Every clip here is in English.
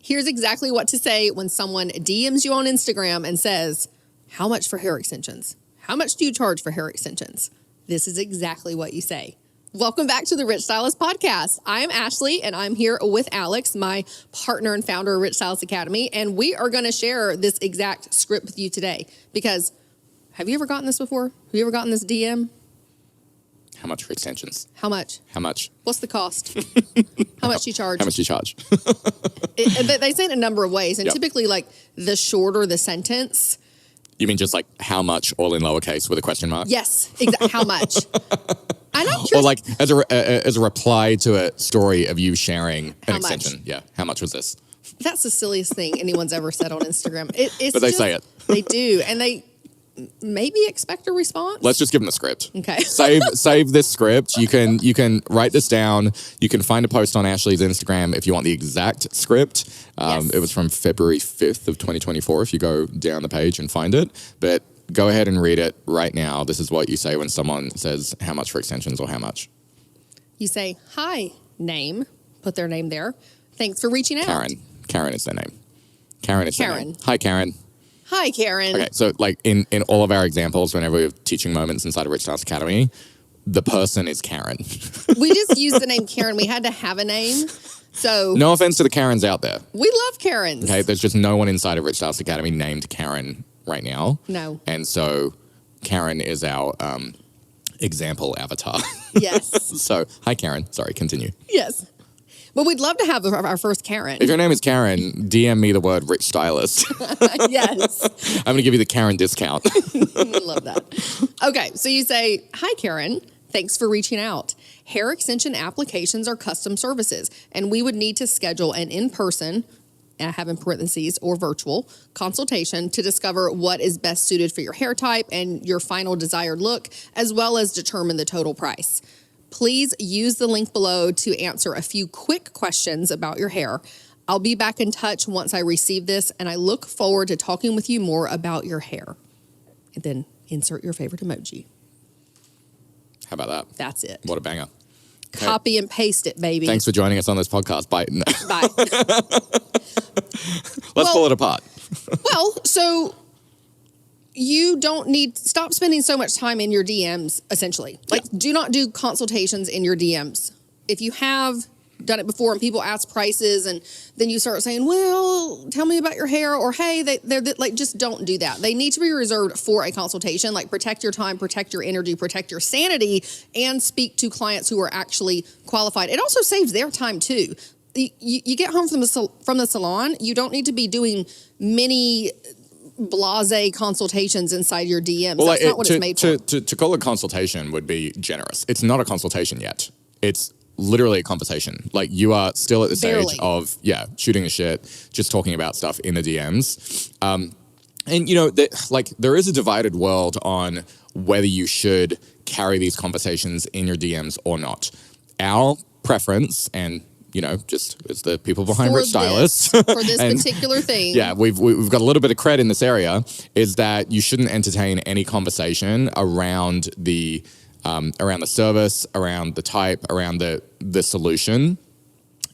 Here's exactly what to say when someone DMs you on Instagram and says, how much for hair extensions? How much do you charge for hair extensions? This is exactly what you say. Welcome back to the Rich Stylist Podcast. I am Ashley, and I'm here with Alex, my partner and founder of Rich Stylist Academy, and we are going to share this exact script with you today because have you ever gotten this before? Have you ever gotten this DM? How much for extensions? How much? How much? What's the cost? How much do you charge? How much do you charge? They say it in a number of ways, and typically, like, the shorter the sentence. You mean just like how much, all in lowercase with a question mark? Yes, exactly. How much? I'm not Or like as a reply to a story of you sharing an extension. Much? Yeah. How much was this? That's the silliest thing anyone's ever said on Instagram. But they say it. They do, and they maybe expect a response. Let's just give them the script. Okay. Save this script. You can write this down. You can find a post on Ashley's Instagram if you want the exact script. Yes. It was from February 5th of 2024 if you go down the page and find it. But go ahead and read it right now. This is what you say when someone says how much for extensions or how much. You say, hi, name. Put their name there. Thanks for reaching out. Karen. Karen is their name. Karen is their name. Hi, Karen. Hi, Karen. Okay, so like in all of our examples, whenever we have teaching moments inside of Rich Stylist Academy, the person is Karen. We just used the name Karen. We had to have a name. So no offense to the Karens out there. We love Karens. Okay, there's just no one inside of Rich Stylist Academy named Karen right now. No. And so Karen is our example avatar. Yes. So, hi, Karen. Sorry, continue. Yes. But we'd love to have our first Karen. If your name is Karen, DM me the word Rich Stylist. Yes. I'm going to give you the Karen discount. Love that. Okay, so you say, hi, Karen. Thanks for reaching out. Hair extension applications are custom services, and we would need to schedule an in-person, I have in parentheses, or virtual consultation to discover what is best suited for your hair type and your final desired look, as well as determine the total price. Please use the link below to answer a few quick questions about your hair. I'll be back in touch once I receive this, and I look forward to talking with you more about your hair. And then insert your favorite emoji. How about that? That's it. What a banger. Copy and paste it, baby. Thanks for joining us on this podcast. Bye. No. Bye. Let's pull it apart. So you don't stop spending so much time in your DMs, essentially. Like, do not do consultations in your DMs. If you have done it before and people ask prices and then you start saying, well, tell me about your hair, or hey, they're like, just don't do that. They need to be reserved for a consultation. Like, protect your time, protect your energy, protect your sanity, and speak to clients who are actually qualified. It also saves their time too. You get home from the salon, you don't need to be doing mini blase consultations inside your DMs. Well, that's not what it's made for. To call it consultation would be generous. It's not a consultation yet. It's literally a conversation. Like, you are still at the stage of, shooting the shit, just talking about stuff in the DMs. And, you know, there is a divided world on whether you should carry these conversations in your DMs or not. Our preference, and you know, just it's the people behind Rich Stylist. For this particular thing. Yeah, we've got a little bit of cred in this area, is that you shouldn't entertain any conversation around the service, around the type, around the solution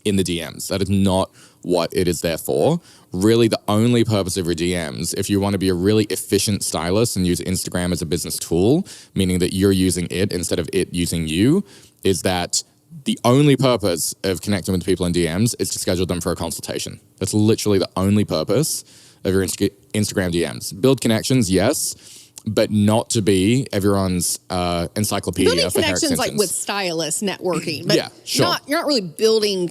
in the DMs. That is not what it is there for. Really, the only purpose of your DMs, if you want to be a really efficient stylist and use Instagram as a business tool, meaning that you're using it instead of it using you, is that the only purpose of connecting with people in DMs is to schedule them for a consultation. That's literally the only purpose of your Instagram DMs. Build connections, yes, but not to be everyone's encyclopedia building for hair connections, extensions. like with stylists, networking. But yeah, sure. You're not really building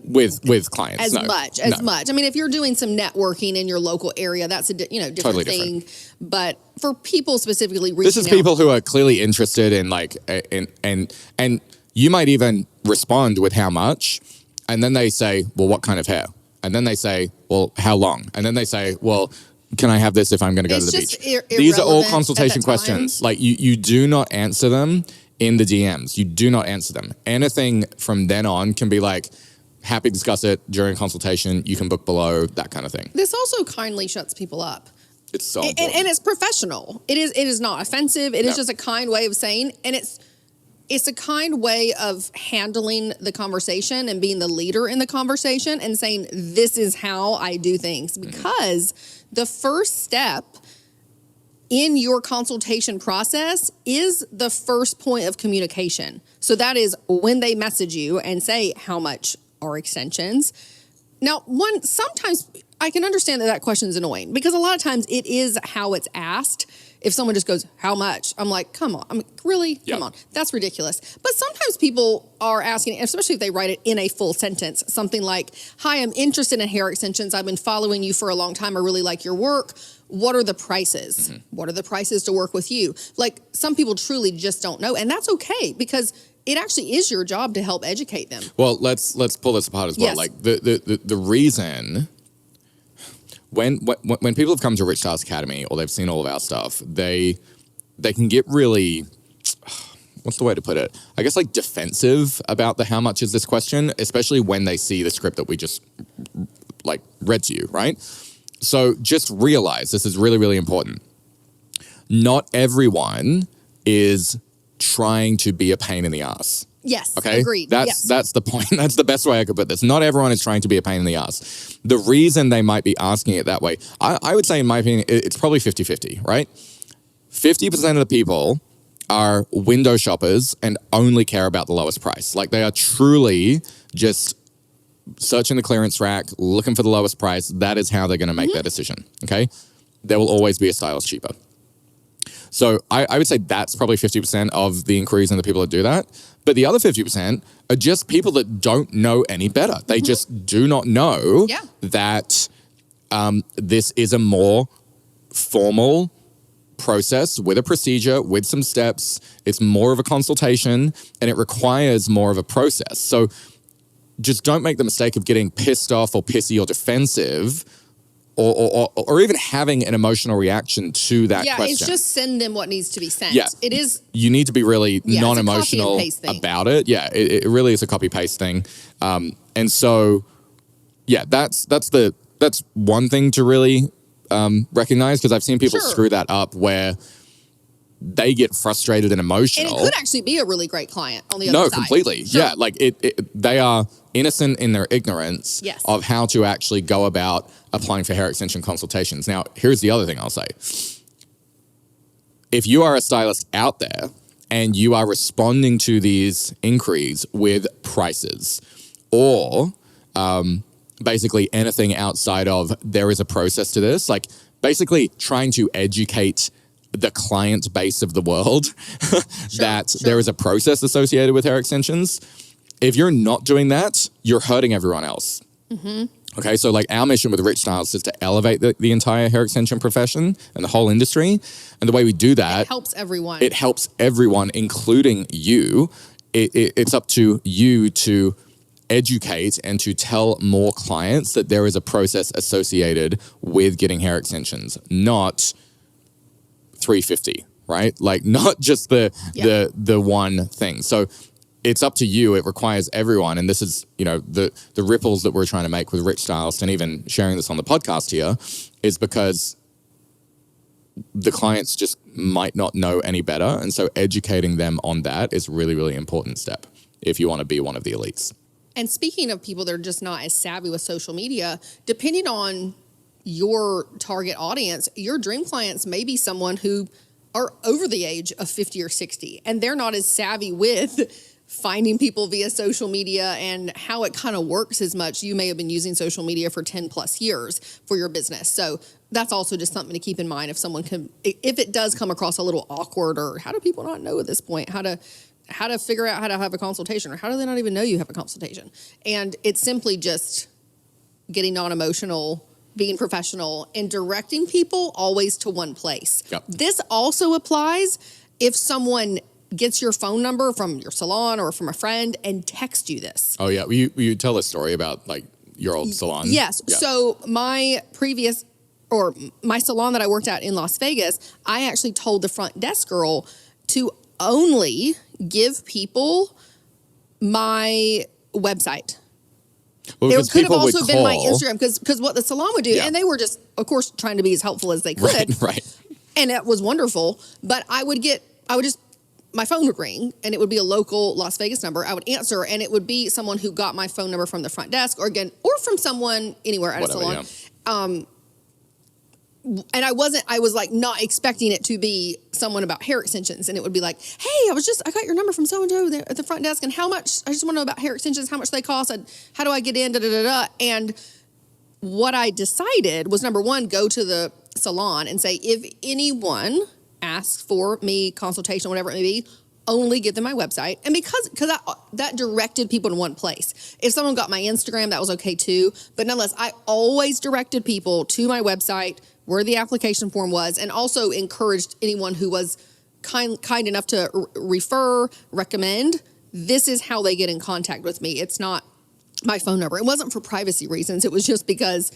with clients as much. I mean, if you're doing some networking in your local area, that's a different totally thing. Different. But for people specifically reaching this is out, people who are clearly interested in and you might even respond with how much, and then they say, well, what kind of hair? And then they say, well, how long? And then they say, well, can I have this if I'm going to go to the beach? These are all consultation questions. Like, you do not answer them in the DMs. You do not answer them. Anything from then on can be like, happy to discuss it during consultation. You can book below, that kind of thing. This also kindly shuts people up. It's so and it's professional. It is not offensive. It is just a kind way of saying, and it's it's a kind way of handling the conversation and being the leader in the conversation and saying, this is how I do things. Because the first step in your consultation process is the first point of communication. So that is when they message you and say, how much are extensions? Now, sometimes I can understand that question is annoying because a lot of times it is how it's asked. If someone just goes, how much? I'm like, come on. Really? Yep. Come on. That's ridiculous. But sometimes people are asking, especially if they write it in a full sentence, something like, hi, I'm interested in hair extensions. I've been following you for a long time. I really like your work. What are the prices? What are the prices to work with you? Like, some people truly just don't know. And that's okay because it actually is your job to help educate them. Well, let's pull this apart as well. Yes. Like the reason when people have come to Rich Stylist Academy or they've seen all of our stuff, they can get really, what's the way to put it? I guess like defensive about the how much is this question, especially when they see the script that we just like read to you, right? So just realize this is really, really important. Not everyone is trying to be a pain in the ass. Yes, okay? Agreed. That's the point. That's the best way I could put this. Not everyone is trying to be a pain in the ass. The reason they might be asking it that way, I would say in my opinion, it's probably 50-50, right? 50% of the people are window shoppers and only care about the lowest price. Like they are truly just searching the clearance rack, looking for the lowest price. That is how they're going to make their decision, okay? There will always be a stylist cheaper. So I would say that's probably 50% of the inquiries and the people that do that. But the other 50% are just people that don't know any better. They just do not know that this is a more formal process with a procedure, with some steps. It's more of a consultation and it requires more of a process. So just don't make the mistake of getting pissed off or pissy or defensive or even having an emotional reaction to that question. Yeah, it's just send them what needs to be sent. Yeah. It is. You need to be really non-emotional about it. Yeah, it really is a copy-paste thing. And so, yeah, that's one thing to really recognize because I've seen people screw that up where they get frustrated and emotional. And it could actually be a really great client on the other side. No, completely. Sure. Yeah, like they are innocent in their ignorance of how to actually go about applying for hair extension consultations. Now, here's the other thing I'll say. If you are a stylist out there and you are responding to these inquiries with prices or basically anything outside of there is a process to this, like basically trying to educate the client base of the world that there is a process associated with hair extensions. If you're not doing that, you're hurting everyone else. Okay, so like our mission with Rich Stylists is to elevate the entire hair extension profession and the whole industry. And the way we do that, it helps everyone. It helps everyone, including you. It's up to you to educate and to tell more clients that there is a process associated with getting hair extensions, not $350, right? Like not just the one thing. So it's up to you. It requires everyone. And this is, the ripples that we're trying to make with Rich Stylist and even sharing this on the podcast here is because the clients just might not know any better. And so educating them on that is really, really important step if you want to be one of the elites. And speaking of people that are just not as savvy with social media, depending on your target audience, your dream clients may be someone who are over the age of 50 or 60, and they're not as savvy with finding people via social media and how it kind of works as much. You may have been using social media for 10 plus years for your business. So that's also just something to keep in mind if it does come across a little awkward, or how do people not know at this point how to figure out how to have a consultation, or how do they not even know you have a consultation? And it's simply just getting non-emotional, being professional, and directing people always to one place. Yep. This also applies if someone gets your phone number from your salon or from a friend and text you this. Oh, yeah. You tell a story about like your old salon. Yes. Yeah. So my salon that I worked at in Las Vegas, I actually told the front desk girl to only give people my website. Well, it could have also been my Instagram because what the salon would do, and they were just, of course, trying to be as helpful as they could. Right. And it was wonderful. But I would just my phone would ring and it would be a local Las Vegas number. I would answer and it would be someone who got my phone number from the front desk or from someone anywhere at a salon. Yeah. And I was like not expecting it to be someone about hair extensions. And it would be like, hey, I got your number from so-and-so at the front desk and how much, I just want to know about hair extensions, how much they cost, how do I get in, And what I decided was, number one, go to the salon and say, if anyone asks for me consultation, whatever it may be, only give them my website. And because that directed people to one place. If someone got my Instagram, that was okay too. But nonetheless, I always directed people to my website where the application form was, and also encouraged anyone who was kind enough to recommend. This is how they get in contact with me. It's not my phone number. It wasn't for privacy reasons. It was just because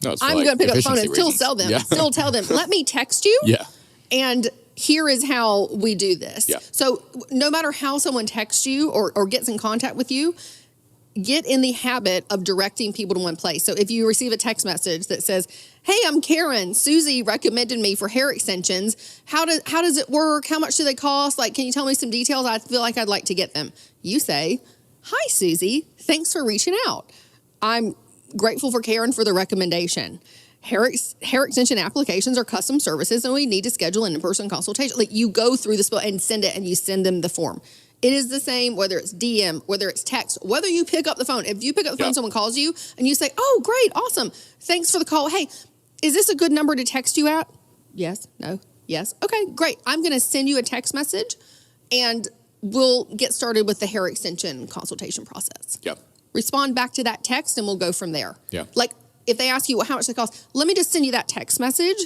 I'm going to pick up the phone and still sell them. Yeah. Still tell them, let me text you. Yeah. And here is how we do this. Yeah. So no matter how someone texts you or gets in contact with you, get in the habit of directing people to one place. So if you receive a text message that says, hey, I'm Karen, Susie recommended me for hair extensions. How does it work? How much do they cost? Like, can you tell me some details? I feel like I'd like to get them. You say, hi, Susie. Thanks for reaching out. I'm grateful for Karen for the recommendation. Hair extension applications are custom services, and we need to schedule an in-person consultation. Like, you go through the spiel and send it, and you send them the form. It is the same whether it's DM, whether it's text, whether you pick up the phone. If you pick up the phone, someone calls you, and you say, oh, great, awesome, thanks for the call. Hey, is this a good number to text you at? Yes, no, yes. Okay, great. I'm going to send you a text message, and we'll get started with the hair extension consultation process. Yep. Respond back to that text, and we'll go from there. Yeah. Like, if they ask you how much they cost, let me just send you that text message.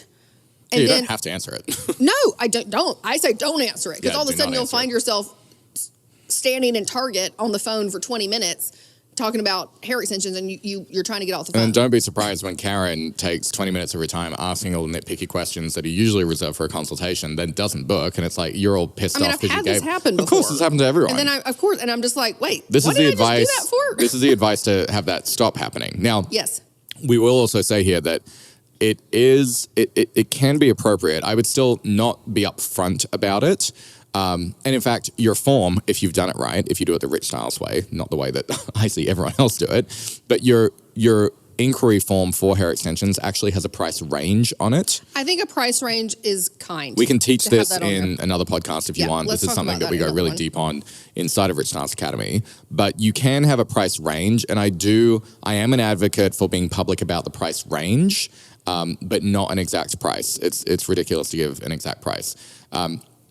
And you don't have to answer it. No, I don't. I say don't answer it, because all of a sudden you'll find yourself standing in Target on the phone for 20 minutes talking about hair extensions, and you're trying to get off the phone. And don't be surprised when Karen takes 20 minutes of her time asking all the nitpicky questions that are usually reserved for a consultation, then doesn't book, and it's like you're all pissed off because you gave. I've had this happen before. Of course, it's happened to everyone. And then and I'm just like, wait, this what is the did advice. I just do that for? This is the advice to have that stop happening. Now, yes, we will also say here that it can be appropriate. I would still not be upfront about it. And in fact, your form, if you've done it right, if you do it the Rich Styles way, not the way that I see everyone else do it, but your inquiry form for hair extensions actually has a price range on it. I think a price range is kind. We can teach this in another podcast if you want. Let's this is something that we go really deep on inside of Rich Styles Academy. But you can have a price range, and I am an advocate for being public about the price range, but not an exact price. It's ridiculous to give an exact price.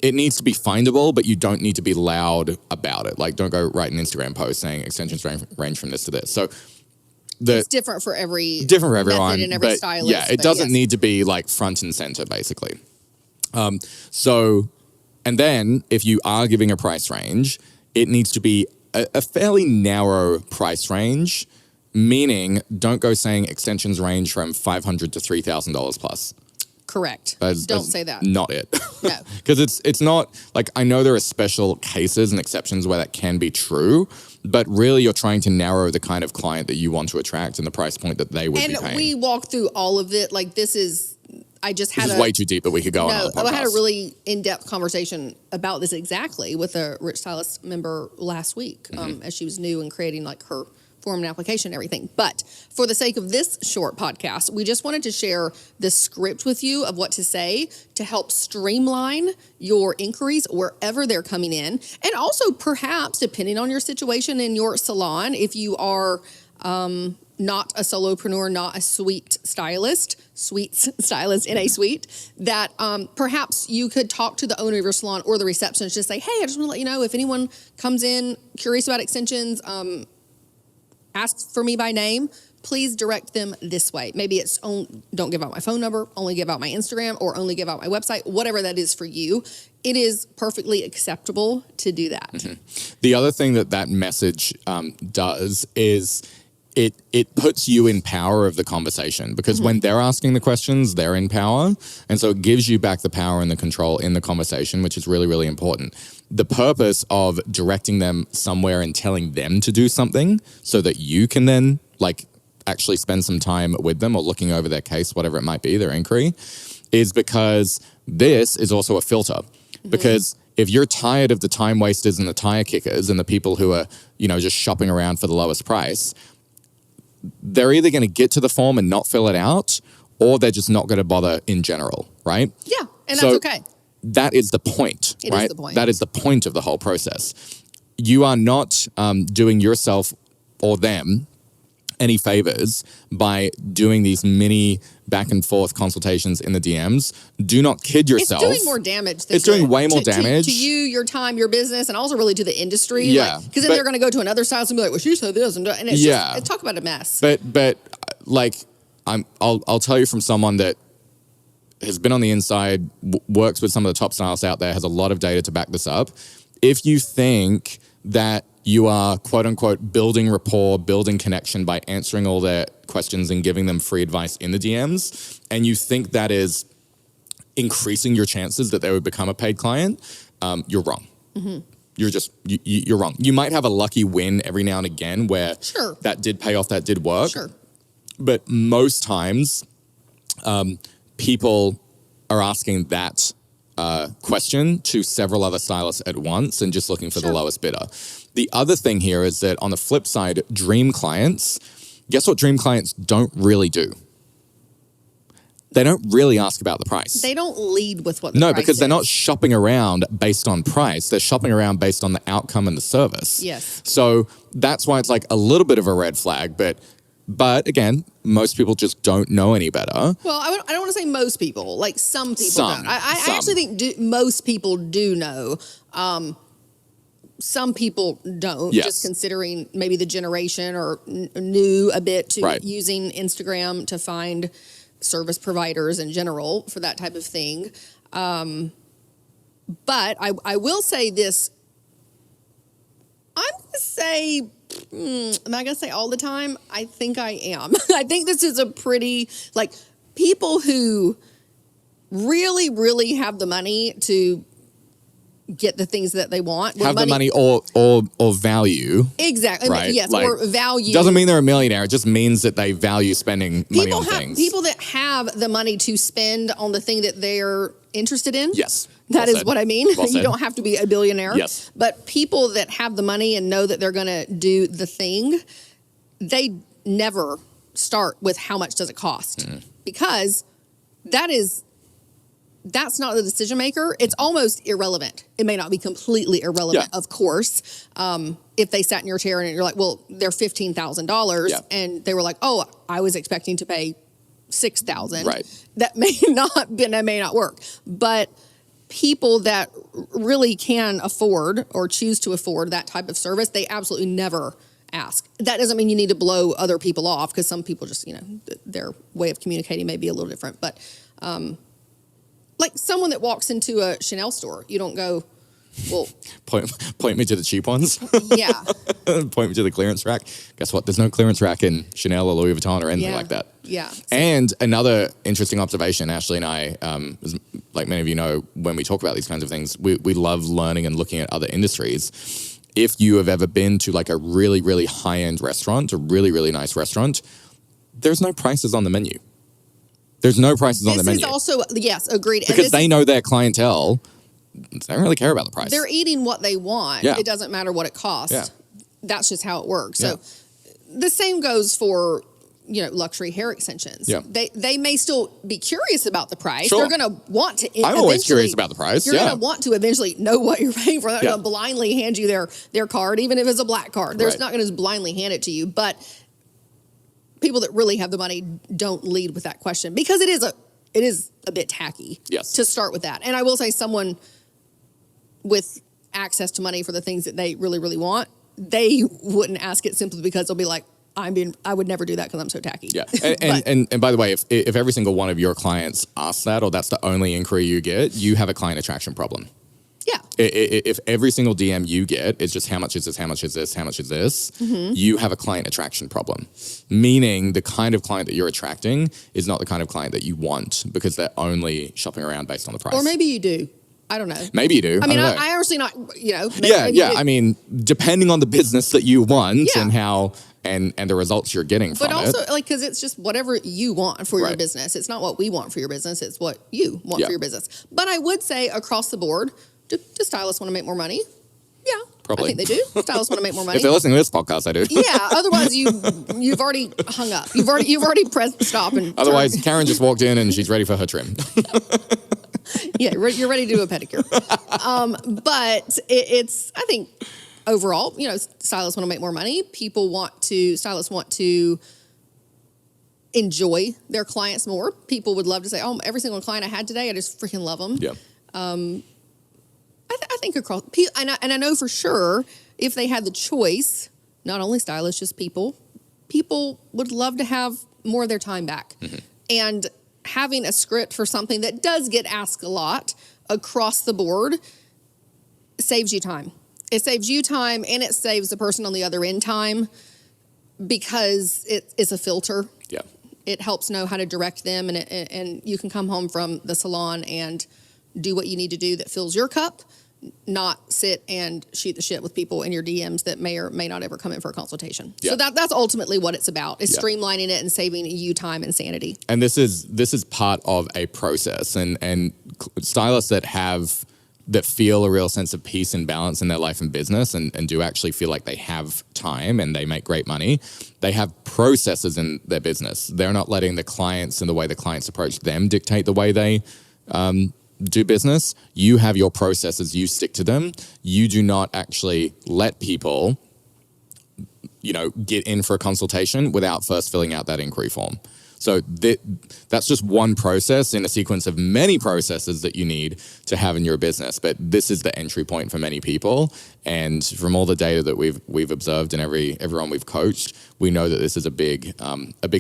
It needs to be findable, but you don't need to be loud about it. Like, don't go write an Instagram post saying extensions range from this to this. So it's different for every everyone and every stylist. Yeah, it doesn't need to be like front and center, basically. And then if you are giving a price range, it needs to be a fairly narrow price range, meaning don't go saying extensions range from $500 to $3,000 plus. Correct. Don't say that. Not it. No. Because it's not, like, I know there are special cases and exceptions where that can be true, but really you're trying to narrow the kind of client that you want to attract and the price point that they would be paying. And we walked through all of it. Like, this is way too deep, but we could go on another podcast. I had a really in-depth conversation about this exactly with a Rich Stylist member last week, as she was new and creating like her form and application and everything. But for the sake of this short podcast, we just wanted to share the script with you of what to say to help streamline your inquiries wherever they're coming in. And also perhaps, depending on your situation in your salon, if you are not a solopreneur, not a suites stylist in a suite, that perhaps you could talk to the owner of your salon or the receptionist, just say, hey, I just want to let you know if anyone comes in curious about extensions, ask for me by name, please direct them this way. Maybe it's don't give out my phone number, only give out my Instagram, or only give out my website, whatever that is for you. It is perfectly acceptable to do that. Mm-hmm. The other thing that message does is it puts you in power of the conversation, because when they're asking the questions, they're in power. And so it gives you back the power and the control in the conversation, which is really, really important. The purpose of directing them somewhere and telling them to do something so that you can then like actually spend some time with them or looking over their case, whatever it might be, their inquiry, is because this is also a filter. Because if you're tired of the time wasters and the tire kickers and the people who are, just shopping around for the lowest price, they're either going to get to the form and not fill it out, or they're just not going to bother in general, right? Yeah, and that's okay. That is the point, It right? is the point. That is the point of the whole process. You are not doing yourself or them any favors by doing these mini back and forth consultations in the DMs. Do not kid yourself. It's doing more damage. It's doing way more damage. To you, your time, your business, and also really to the industry. Yeah. Because then they're going to go to another stylist and be like, well, she said this. And it's Yeah. just, talk about a mess. But like, I'll tell you from someone that has been on the inside, works with some of the top stylists out there, has a lot of data to back this up. If you think that you are, quote unquote, building rapport, building connection by answering all their questions and giving them free advice in the DMs, and you think that is increasing your chances that they would become a paid client, you're wrong. You're wrong. You might have a lucky win every now and again where that did pay off, that did work. Sure. But most times, people are asking that question to several other stylists at once and just looking for the lowest bidder. The other thing here is that on the flip side, dream clients, guess what dream clients don't really do? They don't really ask about the price. They don't lead with what the price because they're is. not shopping around based on price. They're shopping around based on the outcome and the service. Yes. So that's why it's like a little bit of a red flag. But again, most people just don't know any better. Well, I don't want to say most people. Like some people Some. don't. I actually think most people do know. Some people don't, just considering maybe the generation or new a bit to using Instagram to find service providers in general for that type of thing. But I will say this. I'm going to say, am I going to say all the time? I think I am. I think this is a pretty, like, people who really, really have the money to get the things that they want. Have the money or value. Exactly. Right? Yes, like, or value. Doesn't mean they're a millionaire. It just means that they value spending money on things. People that have the money to spend on the thing that they're interested in. Yes. That is what I mean. Well you said. don't have to be a billionaire. Yes. But people that have the money and know that they're going to do the thing, they never start with how much does it cost. Because that's not the decision maker. It's almost irrelevant. It may not be completely irrelevant, of course. If they sat in your chair and you're like, well, they're $15,000 and they were like, oh, I was expecting to pay $6,000. Right. That may not work. But people that really can afford or choose to afford that type of service, they absolutely never ask. That doesn't mean you need to blow other people off, because some people just, their way of communicating may be a little different. But like someone that walks into a Chanel store, you don't go, well, point me to the cheap ones. Yeah. Point me to the clearance rack. Guess what? There's no clearance rack in Chanel or Louis Vuitton or anything like that. Yeah. And another interesting observation, Ashley and I, like many of you know, when we talk about these kinds of things, we love learning and looking at other industries. If you have ever been to like a really, really high-end restaurant, a really, really nice restaurant, there's no prices on the menu. There's no prices on the menu. This is also, yes, agreed. Because they know their clientele, they don't really care about the price. They're eating what they want. Yeah. It doesn't matter what it costs. Yeah. That's just how it works. Yeah. So the same goes for, luxury hair extensions. Yeah. They may still be curious about the price. Sure. They're going to want to I'm always curious about the price. You're going to want to eventually know what you're paying for. They're not going to blindly hand you their card, even if it's a black card. They're not going to blindly hand it to you. But people that really have the money don't lead with that question, because it is a bit tacky to start with that. And I will say, someone with access to money for the things that they really, really want, they wouldn't ask it simply because they'll be like, I would never do that because I'm so tacky. Yeah. And by the way, if every single one of your clients asks that, or that's the only inquiry you get, you have a client attraction problem. Yeah. If every single DM you get is just how much is this, how much is this, how much is this, you have a client attraction problem. Meaning the kind of client that you're attracting is not the kind of client that you want, because they're only shopping around based on the price. Or maybe you do. I don't know. Maybe you do. I mean, I honestly not, I mean, depending on the business that you want and how and the results you're getting from But it. also, like, because it's just whatever you want for your Right. business. It's not what we want for your business. It's what you want Yeah. for your business. But I would say across the board, do stylists want to make more money? Yeah. Probably. I think they do. Stylists want to make more money. If they're listening to this podcast, I do. Yeah. Otherwise, you've already hung up. You've already pressed stop and Otherwise, Karen just walked in and she's ready for her trim. yeah, you're ready to do a pedicure. But it's I think overall, stylists want to make more money. Stylists want to enjoy their clients more. People would love to say, "Oh, every single client I had today, I just freaking love them." Yeah. I think across, and I know for sure if they had the choice, not only stylists, just people would love to have more of their time back. Mm-hmm. And having a script for something that does get asked a lot across the board saves you time. It saves you time and it saves the person on the other end time because it's a filter. Yeah. It helps know how to direct them and you can come home from the salon and do what you need to do that fills your cup, not sit and shoot the shit with people in your DMs that may or may not ever come in for a consultation. Yeah. So that's ultimately what it's about, is Yeah. streamlining it and saving you time and sanity. And this is part of a process, and stylists that feel a real sense of peace and balance in their life and business and do actually feel like they have time and they make great money, they have processes in their business. They're not letting the clients and the way the clients approach them dictate the way they do business. You have your processes, you stick to them. You do not actually let people, get in for a consultation without first filling out that inquiry form. So that's just one process in a sequence of many processes that you need to have in your business. But this is the entry point for many people. And from all the data that we've observed and everyone we've coached, we know that this is a big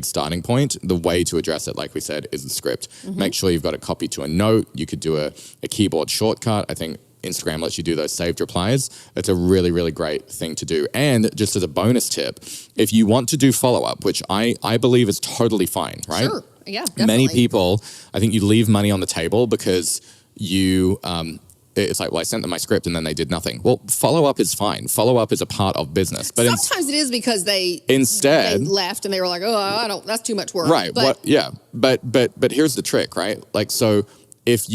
starting point. The way to address it, like we said, is the script. Mm-hmm. Make sure you've got it copied to a note. You could do a keyboard shortcut. I think Instagram lets you do those saved replies. It's a really, really great thing to do. And just as a bonus tip, if you want to do follow-up, which I believe is totally fine, right? Sure. Yeah, definitely. Many people, I think you leave money on the table because it's like, well, I sent them my script and then they did nothing. Well, follow-up is fine. Follow-up is a part of business. But sometimes it is because they left and they were like, oh, that's too much work. Right. But here's the trick, right? Like, so if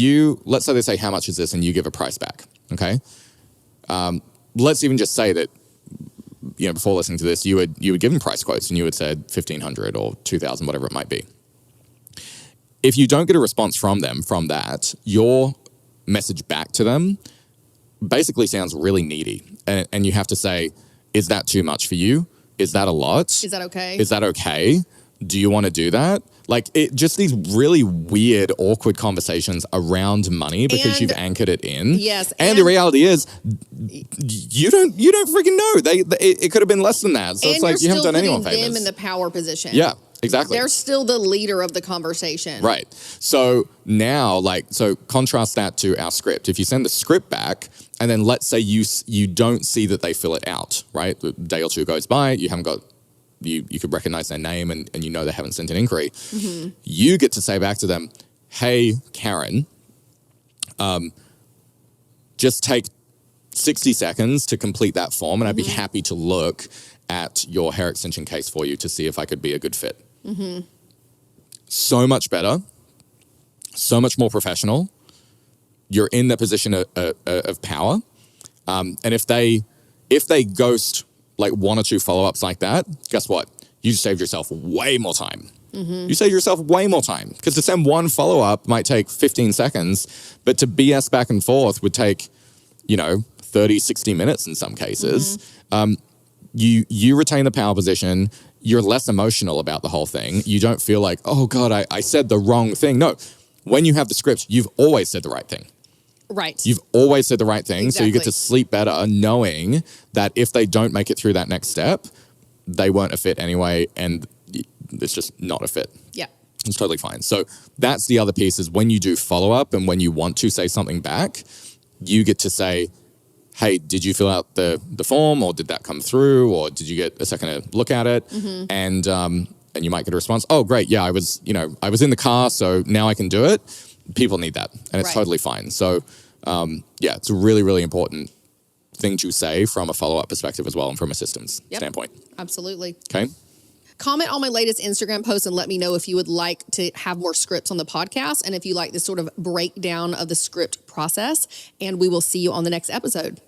let's say they say, how much is this? And you give a price back. Okay. Let's even just say that, before listening to this, you would give them price quotes and you had said 1,500 or 2,000, whatever it might be. If you don't get a response from them from that, your message back to them basically sounds really needy. And you have to say, is that too much for you? Is that a lot? Is that okay? Is that okay? Do you want to do that? Like, just these really weird, awkward conversations around money because you've anchored it in. Yes. And the reality is, you don't freaking know. It could have been less than that. So it's like you haven't done anyone favors. Them in the power position. Yeah, exactly. They're still the leader of the conversation. Right. So now, contrast that to our script. If you send the script back, and then let's say you don't see that they fill it out, right? A day or two goes by, you haven't got. You could recognize their name and they haven't sent an inquiry. Mm-hmm. You get to say back to them, hey, Karen, just take 60 seconds to complete that form and I'd be happy to look at your hair extension case for you to see if I could be a good fit. Mm-hmm. So much better, so much more professional. You're in the position of power. And if they ghost like one or two follow-ups like that, guess what? You saved yourself way more time. Mm-hmm. You saved yourself way more time because to send one follow-up might take 15 seconds, but to BS back and forth would take, 30, 60 minutes in some cases. Mm-hmm. You retain the power position. You're less emotional about the whole thing. You don't feel like, oh God, I said the wrong thing. No, when you have the script, you've always said the right thing. Right. You've always said the right thing. Exactly. So you get to sleep better knowing that if they don't make it through that next step, they weren't a fit anyway. And it's just not a fit. Yeah. It's totally fine. So that's the other piece is when you do follow up and when you want to say something back, you get to say, hey, did you fill out the form or did that come through? Or did you get a second to look at it? Mm-hmm. And you might get a response. Oh, great. Yeah, I was in the car. So now I can do it. People need that, and it's totally fine. So, it's a really, really important thing to say from a follow-up perspective as well and from a systems standpoint. Absolutely. Okay. Comment on my latest Instagram post and let me know if you would like to have more scripts on the podcast and if you like this sort of breakdown of the script process. And we will see you on the next episode.